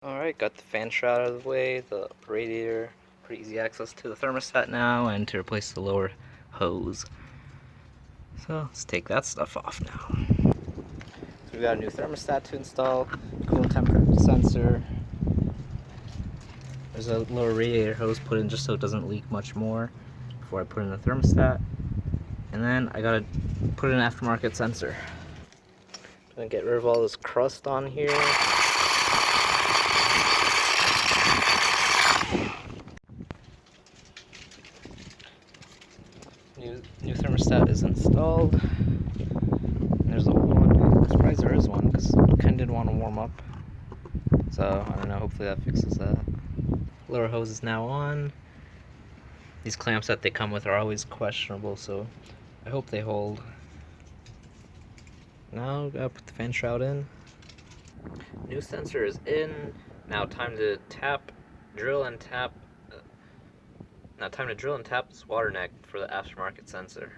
Alright, got the fan shroud out of the way, the radiator, pretty easy access to the thermostat now, and to replace the lower hose. So let's take that stuff off now. So we got a new thermostat to install, cool temperature sensor. There's a lower radiator hose put in just so it doesn't leak much more before I put in the thermostat. And then I gotta put in an aftermarket sensor. I'm gonna get rid of all this crust on here. New thermostat is installed. There's the old one. I'm surprised there is one because Ken didn't want to warm up. So I don't know, hopefully that fixes that. Lower hose is now on. These clamps that they come with are always questionable, so I hope they hold. Now gotta put the fan shroud in. New sensor is in. Now time to drill and tap this water neck for the aftermarket sensor.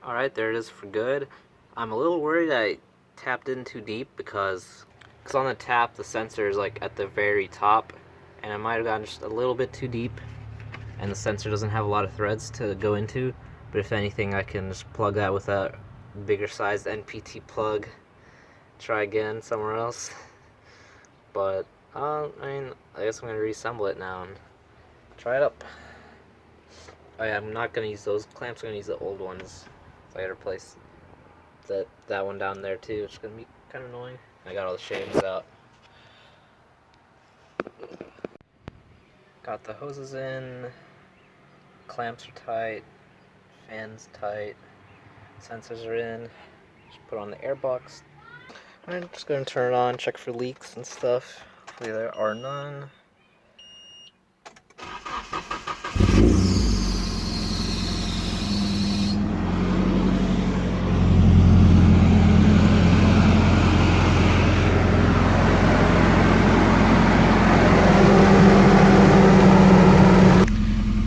Alright, there it is for good. I'm a little worried I tapped in too deep because on the tap the sensor is like at the very top, and I might have gotten just a little bit too deep, and the sensor doesn't have a lot of threads to go into. But if anything, I can just plug that with a bigger sized NPT plug. Try again somewhere else. But I guess I'm gonna reassemble it now and try it up. Oh yeah, I'm not gonna use those clamps. I'm gonna use the old ones. So I gotta replace that one down there too. It's gonna be kind of annoying. I got all the shavings out. Got the hoses in. Clamps are tight. Fans tight. Sensors are in. Just put on the air box. I'm just gonna turn it on, check for leaks and stuff. Hopefully there are none.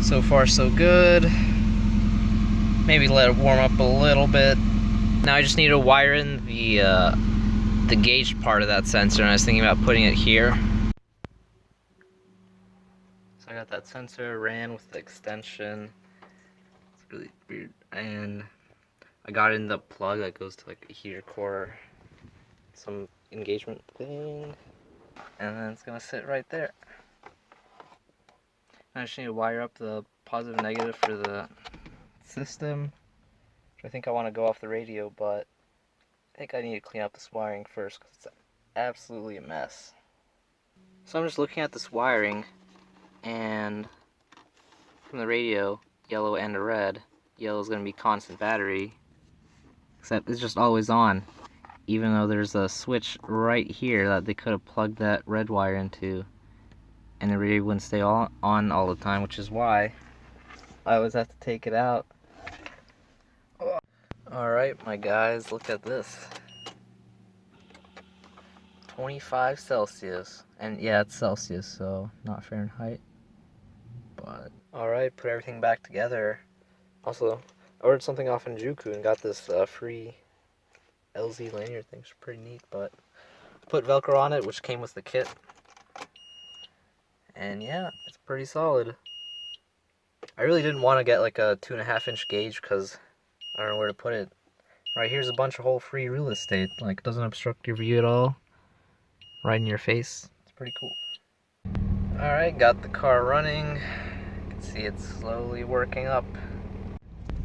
So far so good. Maybe let it warm up a little bit. Now I just need to wire in the gauge part of that sensor, and I was thinking about putting it here. So I got that sensor ran with the extension. It's really weird. And I got in the plug that goes to like a heater core, some engagement thing, and then it's gonna sit right there. I just need to wire up the positive and negative for the system, which I think I want to go off the radio, but I think I need to clean up this wiring first because it's absolutely a mess. So I'm just looking at this wiring, and from the radio, yellow and a red, yellow is going to be constant battery, except it's just always on, even though there's a switch right here that they could have plugged that red wire into, and the radio wouldn't stay on all the time, which is why I always have to take it out. Alright, my guys, look at this. 25 Celsius. And yeah, it's Celsius, so not Fahrenheit. But alright, put everything back together. Also, I ordered something off in Juku and got this free LZ lanyard thing. It's pretty neat, but put Velcro on it, which came with the kit. And yeah, it's pretty solid. I really didn't want to get like a 2.5-inch gauge because I don't know where to put it. Right here's a bunch of whole free real estate. Like, it doesn't obstruct your view at all. Right in your face. It's pretty cool. Alright, got the car running. You can see it's slowly working up.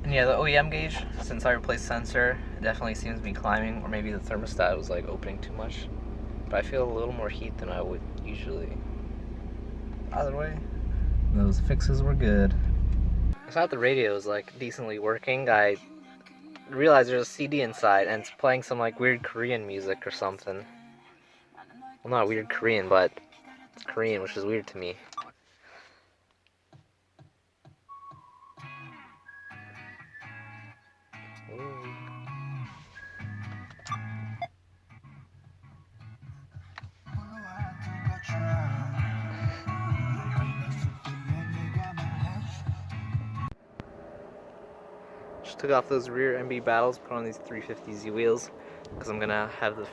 And yeah, the OEM gauge, since I replaced sensor, it definitely seems to be climbing, or maybe the thermostat was like opening too much. But I feel a little more heat than I would usually. Either way, those fixes were good. I thought the radio was like decently working. I realized there's a CD inside and it's playing some like weird Korean music or something. Well, not weird Korean, but it's Korean, which is weird to me. Ooh. Just took off those rear MB Battles, put on these 350Z wheels, because I'm gonna have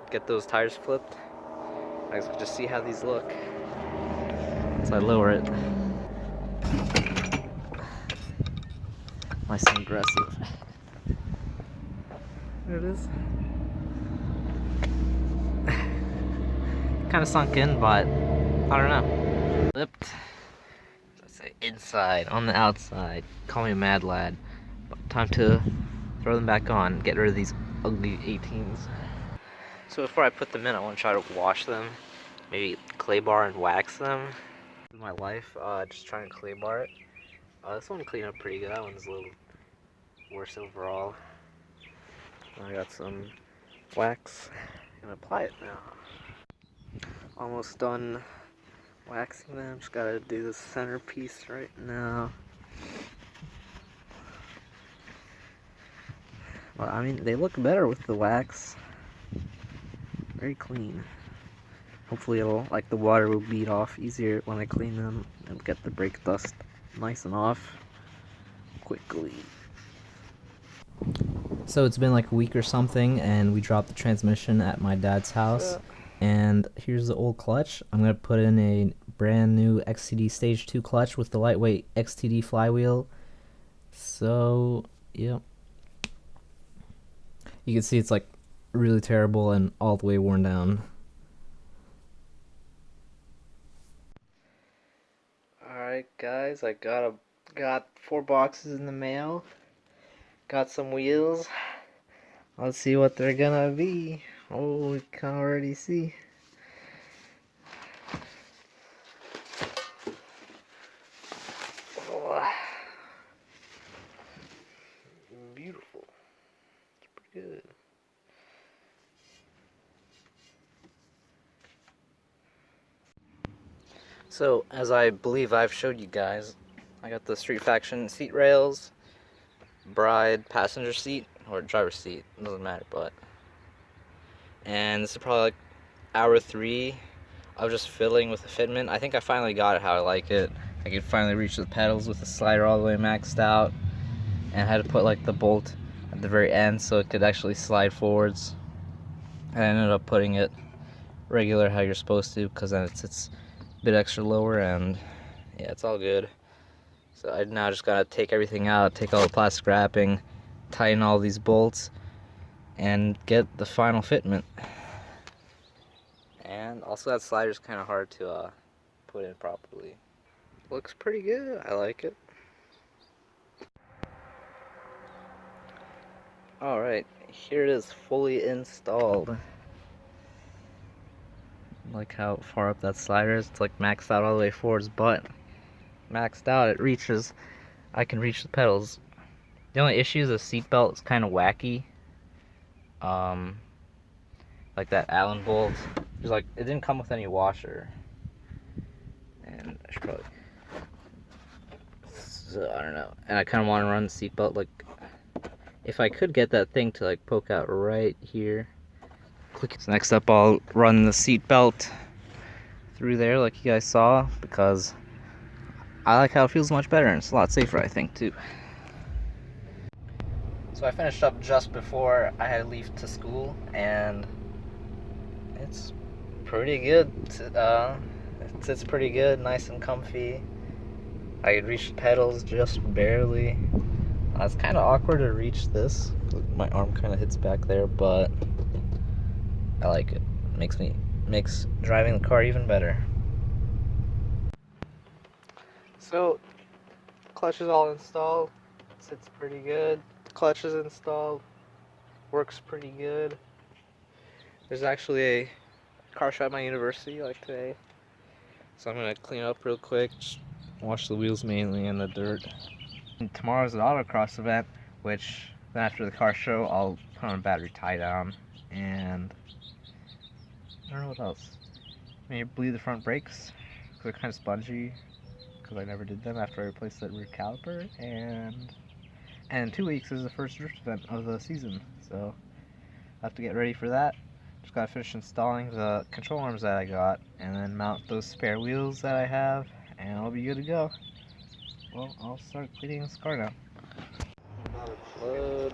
get those tires flipped. I I just see how these look. So I lower it. Nice and aggressive. There it is. Kind of sunk in, but I don't know. Flipped. Let's say inside, on the outside. Call me a mad lad. But time to throw them back on. Get rid of these ugly 18s. So before I put them in, I want to try to wash them. Maybe clay bar and wax them. In my life, just trying to clay bar it. This one cleaned up pretty good. That one's a little worse overall. I got some wax. I'm gonna apply it now. Almost done waxing them. Just gotta do the centerpiece right now. Well, I mean, they look better with the wax. Very clean. Hopefully it'll, like, the water will bead off easier when I clean them and get the brake dust nice and off quickly. So it's been like a week or something, and we dropped the transmission at my dad's house. And here's the old clutch. I'm gonna put in a brand new XTD Stage 2 clutch with the lightweight XTD flywheel. So, yeah. You can see it's like really terrible and all the way worn down. Alright guys, I got 4 boxes in the mail. Got some wheels. Let's see what they're gonna be. Oh, we can already see. Oh, beautiful. It's pretty good. So, as I believe I've showed you guys, I got the Street Faction seat rails, Bride passenger seat, or driver's seat, doesn't matter, but. And this is probably like hour 3 of just fiddling with the fitment. I think I finally got it how I like it. I could finally reach the pedals with the slider all the way maxed out, and I had to put like the bolt at the very end so it could actually slide forwards. And I ended up putting it regular how you're supposed to, because then it's a bit extra lower, and yeah, it's all good. So I now just gotta take everything out, take all the plastic wrapping, tighten all these bolts, and get the final fitment. And also that slider's kind of hard to put in properly. Looks pretty good, I like it. Alright, here it is fully installed. Like how far up that slider is. It's like maxed out all the way forwards, but maxed out it reaches, I can reach the pedals. The only issue is the seatbelt is kind of wacky. Like that Allen bolt, it's like it didn't come with any washer, and I should probably. So I don't know, and I kind of want to run the seatbelt like, if I could get that thing to like poke out right here. Click. So next up, I'll run the seatbelt through there, like you guys saw, because I like how it feels much better and it's a lot safer, I think, too. So I finished up just before I had to leave to school, and it's pretty good. It's pretty good, nice and comfy. I could reach the pedals just barely. It's kind of awkward to reach this. My arm kind of hits back there, but I like it. Makes driving the car even better. So, clutch is all installed. Sits pretty good. Clutch is installed. Works pretty good. There's actually a car show at my university like today, so I'm gonna clean it up real quick. Just wash the wheels mainly and the dirt. And tomorrow's an autocross event, which then after the car show I'll put on a battery tie down, and I don't know what else. Maybe bleed the front brakes because they're kind of spongy, because I never did them after I replaced that rear caliper. And in 2 weeks is the first drift event of the season, so I have to get ready for that. Just gotta finish installing the control arms that I got, and then mount those spare wheels that I have, and I'll be good to go. Well, I'll start cleaning this car now. Clutch.